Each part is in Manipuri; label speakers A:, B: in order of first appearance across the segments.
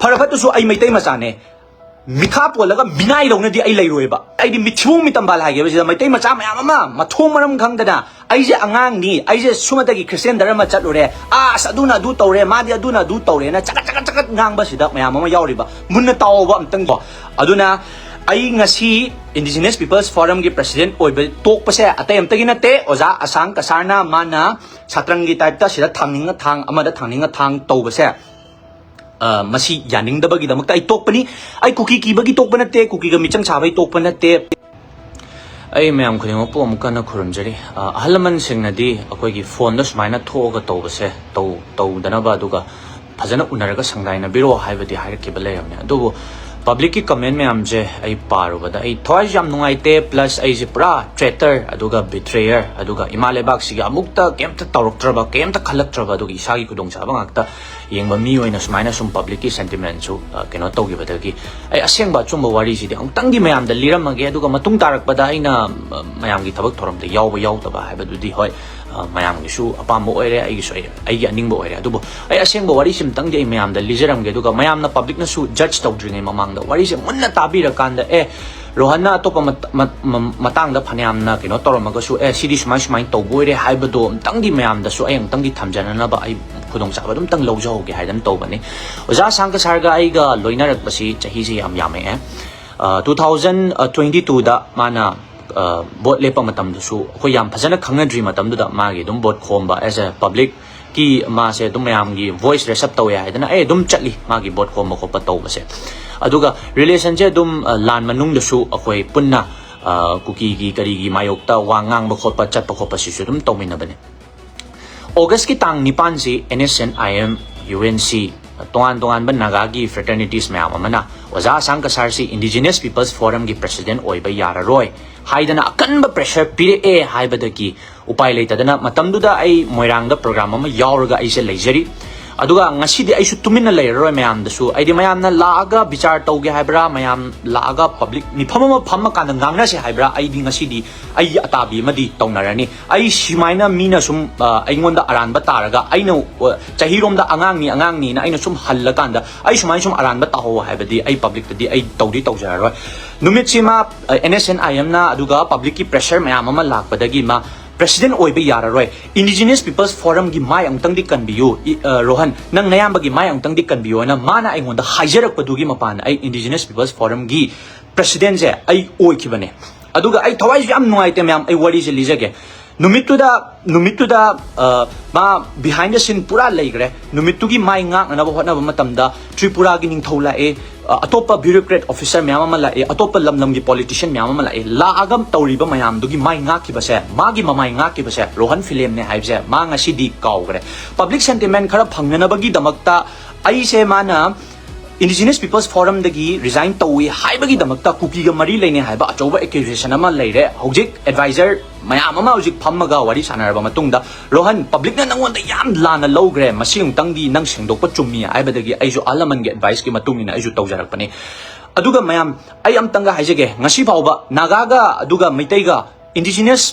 A: फरफतसु I Meitei Machane Mikha Pollaga Minai Oinadi Leiroi ba ai di mithu mitambal hage ba Meitei macha mayam ama mathong maram khangdana ai je angang ni ai je sumatagi Christian dharma chatlure aduna du tawre madi aduna du tawre na chakat ngangba sida mayam ama yauri ba munna tawba amtang ba aduna ai ngasi Indigenous Peoples Forum gi president oibe tok pase atay amtagi nate oja asang kasarna mana satrangi type ta sida thangninga thang amada thangninga thang tawbase masi yaning da bagi da makta ai tokpani ai cookie ki bagi tokpanate cookie ga michang chabai tokpanate ai mayam khuding po amka na khurumjari ahalaman singnadi akoi gi phone da sumaina thoga tobase to dana ba duga phajana unaraga sangdaina biro haibadi hairki bale amne adubu public ki comment mayam je ai paru bada ai thoi jam nungaite plus ai je pra traitor aduga betrayer aduga imalebak siga amukta kemta tawroktraba kemta khalaktraba adugi isagi kudong chaba ngakta yengba mi oina sumaina sum public ki sentiment chu keno togi badagi ai asengba chumba wari sidi angtangi mayam da liramage aduga matung tarak bada aina mayam gi thabak thoram de yawtaba haibadudi hoi mayam gi su apambo oire ai gi soi ai gi aningbo oire adubu ai asengba wari sim tangdi ai mayam da lijaram ge aduga mayam na public na su judge tawdringai mamang da wari se munna tabira kanda Rohan na to matang da phanyam na kino toromaga su sidi sumai tawboire haibado tangdi mayam da su ai tangdi thamjana na ba ai khudong cha badum tang lojau ge haidan tawbani oja sangka sarga ai ga loinarak pasi chahi se yame 2022 da mana vote lepa matam da su ko yam phajana khangadri matam da ma ge dum vote khomba as a public ki ma se dum mayam gi voice receipt taw ya haidana dum chatli ma gi vote khomba ko pataw base aduga relation je dum lan manung da su akoi punna cookie gi kari gi mayokta wangang ba khotpa chatpa khotpa si su dum tawmina bane August ki tang nipan si NSNIM UNC tongan ban naga gi fraternities mayam amana oja sang kasar si Indigenous Peoples Forum gi president oiba yararoi haidana akanba pressure pire haibadagi upai leitadana matamduda ai moirang da program ama yauraga ai se leijari aduga ngasi di ai su tumina leiroi mayam da su ai di mayam na laaga bichar tawge haibra mayam laaga public ni phama kan ngangna se haibra ai di ngasi di ai atabi madi tawnarani ai simaina mina sum ai ngonda aranba taraga aina chahirom da angang ni na aina sum hallakanda ai sumai sum aranba taho haibadi ai public di ai tawdi tawjaroi numit sima NSNIM na aduga public ki pressure mayam ama lakpadagi ma President oibe yararoi Indigenous Peoples Forum gi mai angtang di kanbiyo Rohan nang nayamba gi mai angtang di kanbiyo na mana ai ngonda haijarak padugi mapan ai Indigenous Peoples Forum gi president je ai oi kibane aduga ai thawai yam nuaite myam ai wari je lijage numituda ma behind the scene pura leigre numitu gi mai ngak na ba hotna ba matamda Tripura gi ningthola atopa bureaucrat officer myam ama la atopa lamlam gi politician myam ama la agam tawriba mayam dugi mai nga ki base magi mamai nga ki base Rohan Philem ne haibse ma ngasi di kawgre public sentiment khara phangnana bagi damakta ai se mana Indigenous Peoples Forum dagi resign tawi haibagi damakta cookie ga mari leine haiba achoba accusation ama leire hojik advisor mayam ama hojik phammaga wari sanaraba matungda Rohan public na nangonda yam lana logre masing tangdi nang singdokpa chummi haibadagi aisu alaman ge advice ki matungina aisu tawjarakpani aduga mayam ai amtanga haijege ngasi fawba nagaga aduga Meitei ga Indigenous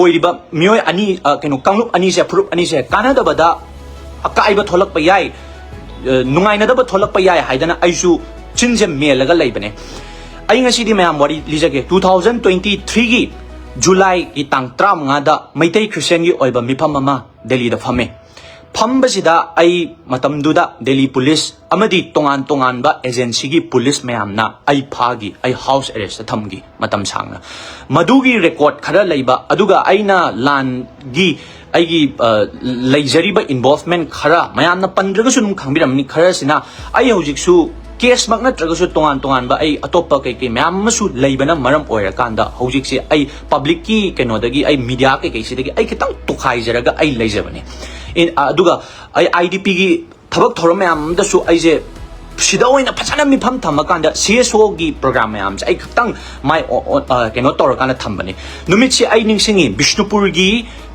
A: oiriba mioi ani kenu kanglup ani se phurup ani se kanada bada akaiba tholak pa yai nungaina da ba tholak pa yai haidana aisu chinje melaga leibane ai ngasi di mayam wari lijage 2023 gi July ki tang 35 da Meitei Christian gi oiba mifam ama Delhi da phame phambasida ai matamduda Delhi police amadi tongan ba agency gi police mayam na ai phagi ai house arrest thamgi matam sangna madugi record khara leiba aduga aina lan gi aigi leijariba involvement khara mayamna pandraga su num khangbiramni khara sina ai hojik su case mak natraga su tongan ba ai atopa kai mayam su leibana maram oira kanda hojik se ai public ki kenodagi ai media kai sidagi ai kitang tukhai jaraga ai leijabani in aduga ai IDP gi thabak thoram mayam da su ai je sida oina phachana mifam thamakanda CSO gi program mayam ai kitang mai keno tor kana thambani numit si ai ningsingi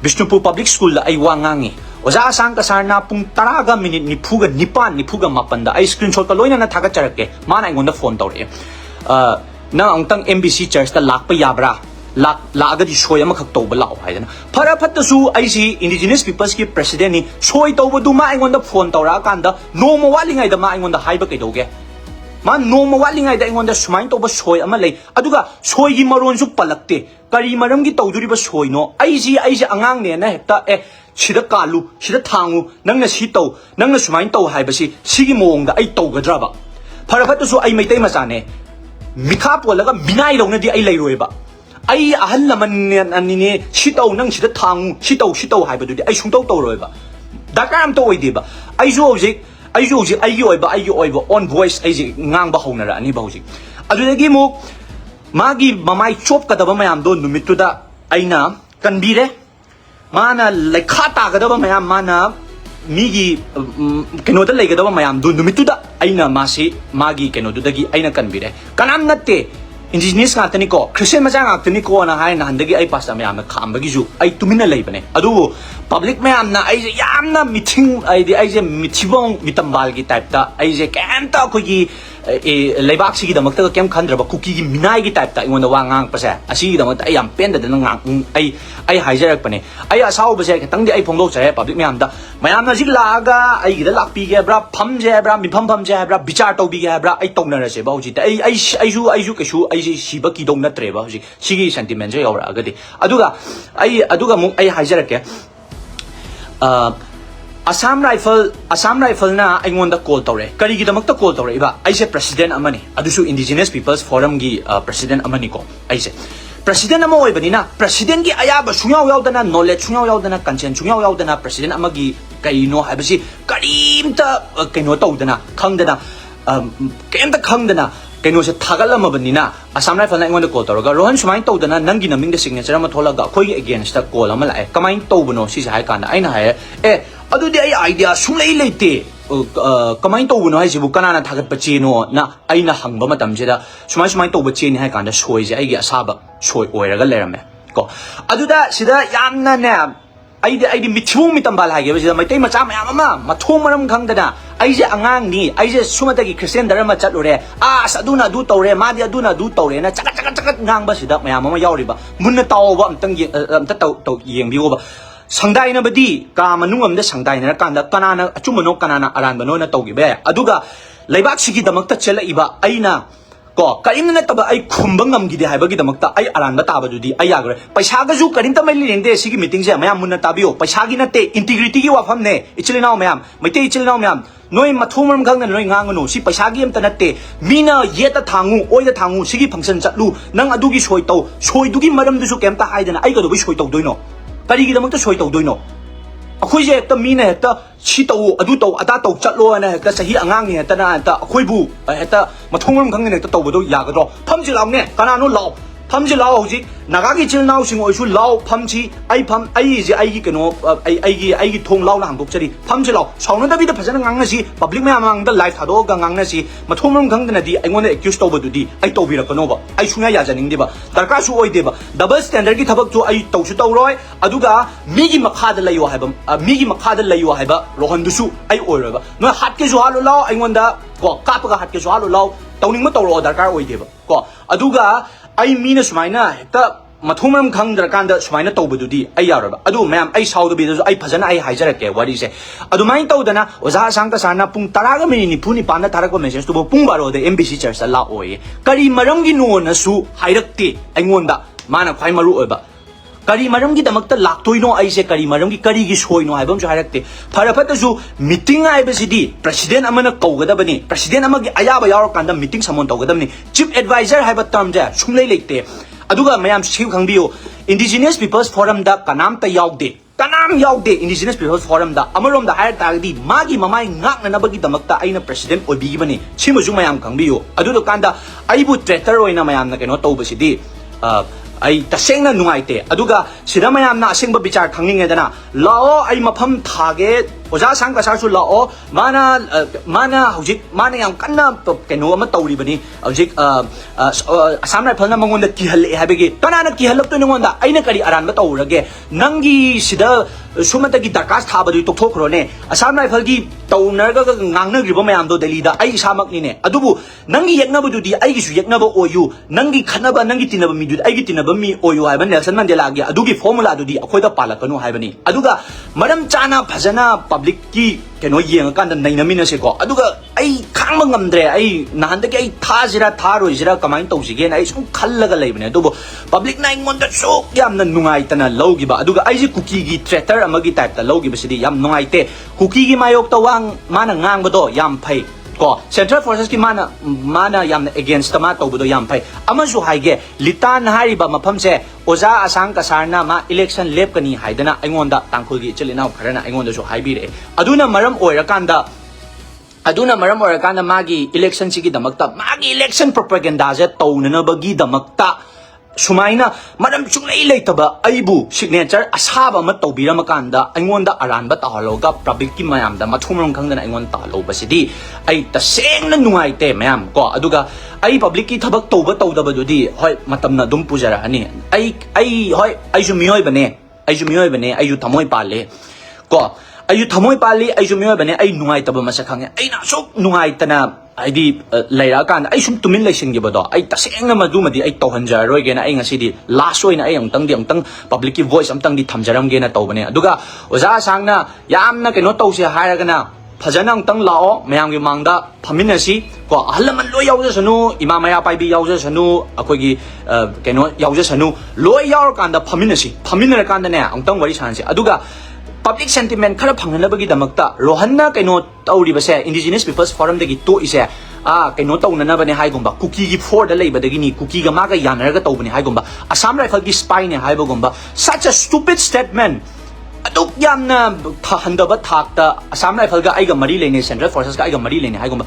A: Bishnupur Public School la ai wangangi oja sang kasarna pung 10 ga minute nipuga mapanda ai screenshot ka loina na thaga charake mana ngonda phone tawre na angtang MBC church ta lakpa yabra ꯂꯥꯛꯑꯒꯗꯤ ꯁꯣꯏ ꯑꯃꯈꯛ ꯇꯧꯕ ꯂꯥꯛꯑꯣ ꯍꯥꯏꯗꯅ ꯐꯔ ꯐꯠꯇꯁꯨ ꯑꯩꯁꯤ ꯏꯟꯗꯤꯖꯤꯅꯁ ꯄꯤꯄꯜꯁꯀꯤ ꯄ꯭ꯔꯦꯁꯤꯗꯦꯟꯠꯅꯤ ꯁꯣꯏ ꯇꯧꯕꯗꯨ ꯃꯥ ꯑꯩꯉꯣꯟꯗ ꯐꯣꯟ ꯇꯧꯔꯛꯑꯀꯥꯟꯗ ꯅꯣꯡꯃ ꯋꯥꯠꯂꯤꯉꯩꯗ ꯃꯥ ꯑꯩꯉꯣꯟꯗ ꯍꯥꯏꯕ ꯀꯩꯗꯧꯒꯦ ꯃꯥ ꯅꯣꯡꯃ ꯋꯥꯠꯂꯤꯉꯩꯗ ꯑꯩꯉꯣꯟꯗ ꯁꯨꯃꯥꯏꯅ ꯇꯧꯕ ꯁꯣꯏ ꯑꯃ ꯂꯩ ꯑꯗꯨꯒ ꯁꯣꯏꯒꯤ ꯃꯔꯣꯟꯁꯨ ꯄꯜꯂꯛꯇꯦ ꯀꯔꯤ ꯃꯔꯝꯒꯤ ꯇꯧꯗꯣꯔꯤꯕ ꯁꯣꯏꯅꯣ ꯑꯩꯁꯦ ꯑꯉꯥꯡꯅꯦꯅ ꯍꯦꯛꯇ sida kalu sida thangu nangna si tau nangna sumain tau haibasi sigi mawongda ai taugadraba farafatusu ai Meitei Machane Mikha Pollaga Minai Oinadi ai Leiroi ba ai ahal laman anine si tau nang sida thangu si tau haibadudi ai sungtau tawroi ba dakam to oide ba ai ju hojik ai oiba on voice ai ngang ba honara ani ba hojik adudagi mu magi mamai chop kadaba mayam do numituda aina kanbire mana lekha tagadaba mayam mana migi kenoda legadaba mayam do numituda aina masi magi kenodudagi aina kanbire kanam natte indigenous ngatani ko Christian macha ngatani ko na hai na handagi ai pasta mayam khambagi ju ai tumina leibane adu public mayam na ai yamna meeting ai je mithibong mitambal gi type ta ai je kenta ko gi leibak sigi damakta kem khandraba cookie gi minai gi type ta ingonda wa ngang pase asigi damakta ai yam penda da ngang ai haijarak pane ai asau base ketang di ai phonglo chae public mayam da mayam na jik laga ai gi da lakpi ge bra pham je bra mi pham je bra bichar to bi ge bra ai tongna ra se ba uji ai ju kesu ai siba ki dong na tre ba uji sigi sentiment je yawra agadi aduga mu ai haijarak ke Assam Rifle na aingonda call tawre kari gi damakta call tawre iba aise president amani adusu Indigenous Peoples Forum gi president amani ko aise president ama oibani na president gi ayaba sunyaw yawdana knowledge sunyaw yawdana consent sunyaw yawdana president amagi kaino haibasi karimta kaino tawdana khangdana kemta khangdana kaino se thagalamabani na Assam Rifle na aingonda call tawraga Rohan sumain tawdana nangi naming de signature ama tholaga khoi against ta call ama lae kamain tawbano si hai kana aina hai adudi ai idea sunglei leite kamain tawbuno hai sibu kanana thagat pache no na aina hangba matam jeda sumai tawba che ni hai kanda soi je ai gi asaba soi oiraga lerame ko aduda sida yamna ne ai mithung mitambal ha ge sida Meitei macha mayam ama mathong maram khangdana ai je angang ni ai je sumatagi Christian dharma chatlore aduna du tawre madi aduna du tawre na chakat ngang ba sida mayam ama yauriba munna tawba amta taw yengbiwo ba Sangdai na badi ka manungam da sangdai na kanda kanana achumano kanana aranbano na tawgi ba aduga leibak sigi damakta chela iba aina ko karim na taba ai khumbangam gi de haiba gi damakta ai aranba taba dudi ai yagre paisa ga ju karim ta mai linde sigi meeting je mayam munna tabiyo paisa gi na te integrity gi wafam ne ichilinaw mayam Meitei ichilinaw mayam noi mathumam khangna noi ngangano si paisa gi amta natte mina yeta thangu oida thangu sigi function chatlu nang adugi soi taw soi dugi maram du su kemta haidana ai ga do bi soi taw doino kari gi damakta soi taw doino akhoi je ekta mina hekta si taw adu taw ada taw chatlo na hekta sahi angang ni hekta na hekta akhoi bu hekta mathongam khang ne hekta taw bodo yagadro phamji law ne kanano law phamji law hoji nagagi chilnaw sing oisu law phamji ai pham ai je ai gi keno ai gi thong law na hangdok chari phamji law sauna da bi da phajana ngangna si public ma amang da live thado ga ngangna si mathongam khang na di ai ngone accuse taw bodu di ai taw bi rakano ba ai sunya ya janing de ba darka su oi de ba double standard gi thabak chu ai taw su taw roi aduga migi makha da layo haiba migi makha da layo haiba Rohan du su ai oi roi ba no hat ke ju halu law ai ngonda ko kap ga hat ke ju halu law tawning ma taw ro darka oi de ba ko aduga ai mina sumaina hekta mathumam khangdra kanda sumaina tawbadudi ai yaraba adu mayam ai saudabi da ai phajana ai haijarake wari se adu main tawdana oza sangta sana pung 10 ga minute puni pana tharakwa message to pung 12 da MBC church la oi kari maramgi no na su hairakte aingonda mana khwai maru oiba kari maramgi damakta laktoino ai se kari maramgi kari gi soino haibam ju hairakte farafata ju meeting ai basidi president amana kawgadabani president amagi ayaba yawar kanda meeting samon tawgadabani chief advisor haiba term ja sunglei leite aduga mayam siu khangbiyo Indigenous Peoples Forum da kanam ta yaude Indigenous Peoples Forum da amarom da hire tagdi magi mamai ngakna nabagi damakta aina president obigi bani simuju mayam khangbiyo adudo kanda aibu traitor oina mayam na keno tawbasidi ai tasengna nungaite aduga sida mayam na asengba bichar khangning edana lao ai mafam thage oja sang ka sarsu la o mana hojik mana yang kanna keno ama tawri bani hojik Assam Rifle na mangonda kihal habegi kana na kihalap to ngonda aina kari aran ba tawrage nangi sida sumata gi dakas thaba du tokthokro ne Assam Rifle gi tawnar ga ngangna griba mayam do Delhi da ai samak ni ne adubu nangi yekna bu du di ai gi su yekna ba oyu nangi khanaba nangi tinaba mi du ai gi tinaba mi oyu haiba Nelson Mandela gi adugi formula du di akhoida palakanu haibani aduga madam chana phajana public ki keno yeng kan da nainamina se ko aduga ai khangma ngamdre ai nahan da ai thajira tharoi kamai tawsige na ai sum khallaga leibne adubu public na ingon da so yamna nungai tana logi ba aduga ai ji cookie gi traitor amagi type ta logi ba sidi yam nungai te cookie gi mayok ta wang mana ngang ba do yam phai ko Central Forces ki mana yam against tama tawbo do yam phai amasu haige litan hari ba mafam se oja asang kasarna ma election lep kani haidana aingonda tangkhul gi chelina kharana aingonda so haibire aduna maram oirakanda magi election sigi damakta magi election propaganda je taunana bagi damakta sumaina madam chunglei leitaba aibu signature asaba ma tawbira makanda aingonda aranba tahaloga public ki mayam da mathumrong khangdana aingon tahlo basidi ai tasengna nungaite mayam ko aduga ai public ki thabak tawba tawdaba dudi hoi matamna dum pujara ani ai hoi ai ju miyoi bane ai ju thamoi pale ko ai ju thamoi pali ai ju miyoi bane ai nungaitaba masakhange ai na sok nungaitana aidi leira kan ai sum tumin leising gi bodo ai tasengna madumadi ai tawhanjar roi gena ai ngasidi last oina ai amtang public ki voice amtang di thamjaram gena tawbane aduga oja sangna yamna keno tawse hairagana phajana amtang lao mayam gi mangda phaminasi ko ahalaman loi yauja sanu ima maya paibi yauja sanu akoi gi keno yauja sanu loi yaur kanda phaminara kanda ne amtang wari sanse aduga public sentiment khara phangnabagi damakta Rohanna kaino tauri base Indigenous Peoples Forum dagi to ise kaino taunana bane haigumba cookie gi for da leibadagi ni cookie ga maga yanaraga tawbani haigumba Assam Rifle gi spy ne haibagumba such a stupid statement aduk yamna handaba thakta Assam Rifle ga aiga mari lene Central Forces ga aiga mari lene haigumba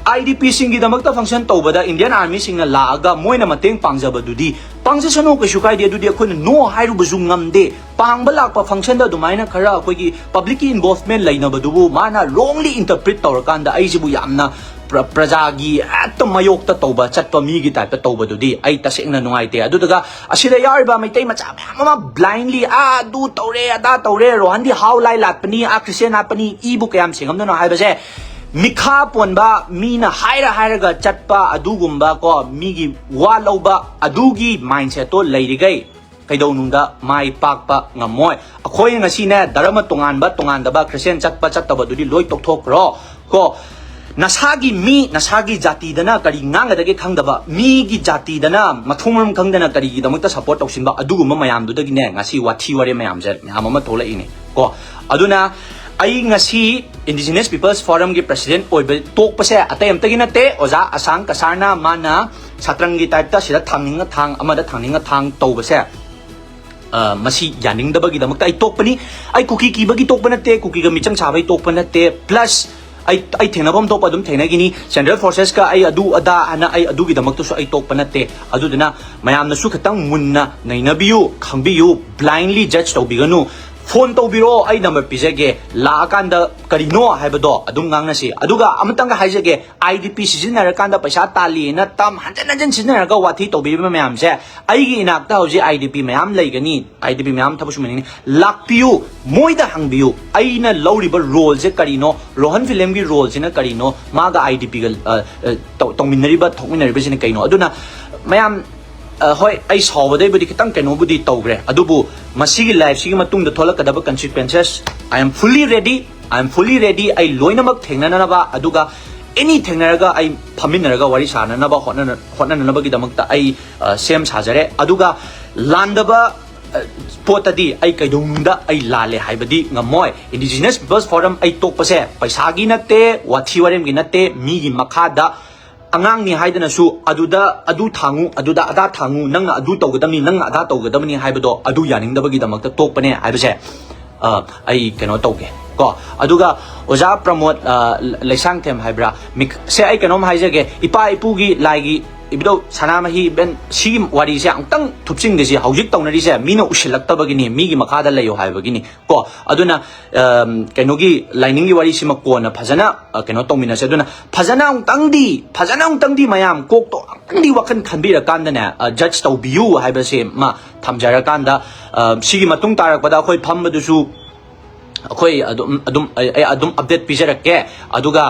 A: IDP singi damakta function tawbada Indian Army singna laaga moina mateng pangjaba dudi pangsasano kaishu kaide dudi akhoi no hairu bazu ngamde pangba lakpa function da dumaina khara akhoi gi public involvement laina badubu mana wrongly interpret tawrakanda aisibu yamna prajagi atta mayokta tawba chatpa mi gi type tawba dudi ai tasengna nungaite adudaga asida yarba Meitei macha mama blindly du tawre ada tawre Rohan di how lai latpani Christian apani ibu kayam singamna haibase Mikha ponba mina haira ga chatpa adugumba ko migi walauba adugi mindset to leirigai kaidonunda mai pakpa ngamoi akhoi ngasi ne dharma tongandaba Christian chatpa dudi loi tokthokro ko nasagi jati dana kari ngangadage khangdaba migi jati dana mathumram khangdana kari damakta support tawsinba adugumba mayam dudagi ne ngasi wathi ware mayam je mayam ama thola ine ko aduna ai ngasi Indigenous Peoples Forum gi president oibe tok pase atai amtagi nate oja asang kasarna mana satrangi type ta sida thangninga thang amada thangninga thang tawbase masi yaning dabagi damakta ai tokpani ai cookie ki bagi tokpana te cookie ga michang chabai tokpana te plus ai thenabam to padum thenagini Central Forces ka ai adu ada ana ai adu gi damakta so ai tokpana te aduduna mayam na su khatang munna nainabiyu khangbiyu blindly judge tawbiganu phone tawbiro ai number pizage la kanda karino haibado adum ngangnasi aduga amatanga haijage IDP seasonara kanda paisa tali na tam hanjan seasonara ga wathi tawbiba mayam se aigi inakta hoji IDP mayam laigani IDP mayam thabusumani lakpiu moida hangbiu aina lauriba role je karino Rohan Philem gi role sina karino maga IDP ga tawminariba thokminariba sina kaino aduna mayam hoi ai sawbadai budi kitang keno budi tawgre adubu masigi life sigi matung da tholakadaba consequences I am fully ready ai loinamak thengnanaba aduga any thengnaraga ai phaminaraga wari sananaba hotnanaba gi damakta ai sem sajare aduga landaba potadi ai kaidungda ai lale haibadi ngamoi Indigenous Peoples Forum ai tokpase paisa gi natte wathi warem gi natte mi gi makhada angang ni haidana su aduda adu thangu aduda ada thangu nang adu tawgadamni nang ada tawgadamni haibado adu yaningdabagi damakta tokpane haibase ai keno tawge ko aduga oja promote leisang them haibra se ai kenom haijage ipa ipugi laigi ibdo sanamahi ben si wari se angtang thupsing de si haujik tawnari se mina usilaktabagini mi gi makada layo haibagini ko aduna kainogi lining gi wari sima ko na phajana kaino tongmina se aduna phajana angtang di mayam kok to angtang di wakan khanbira kanda na judge tawbiu haiba se ma thamjara kanda sigi matung tarak pada khoi phambadu su khoi adum update pijarak ke aduga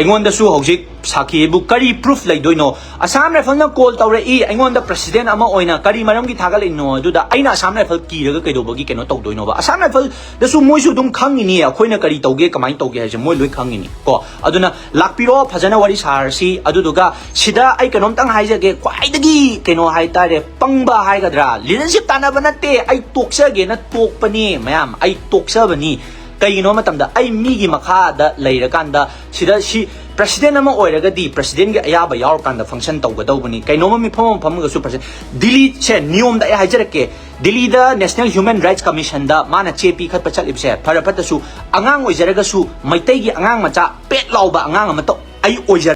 A: aingon da su hojik sakhi bu kari proof lai doino Assam Rifle na call tawre I aingon da president ama oina kari maram gi thagal ino aduda aina Assam Rifle ki raga kaido bagi keno taw doino ba Assam Rifle da su moi su dum khangini akoina kari tawge kamai tawge ha je moi loi khangini ko aduna lakpiro phajana wari sarsi aduduga sida ai kanom tang haijage kwaidagi keno haitare pangba haigadra leadership tanaba natte ai toksage na tokpani mayam ai toksabani kaino matamda ai migi makada leirakanda sida si president ama oiragadi president ge ayaba yaur kanda function tawgadawbani kaino mi pham ga su president Delhi che niyom da hajarake Delhi da National Human Rights Commission da mana chepi khat pachalib se pharapat su angang oijaraga su Meitei gi angang macha pet lauba angang ama to ai oijar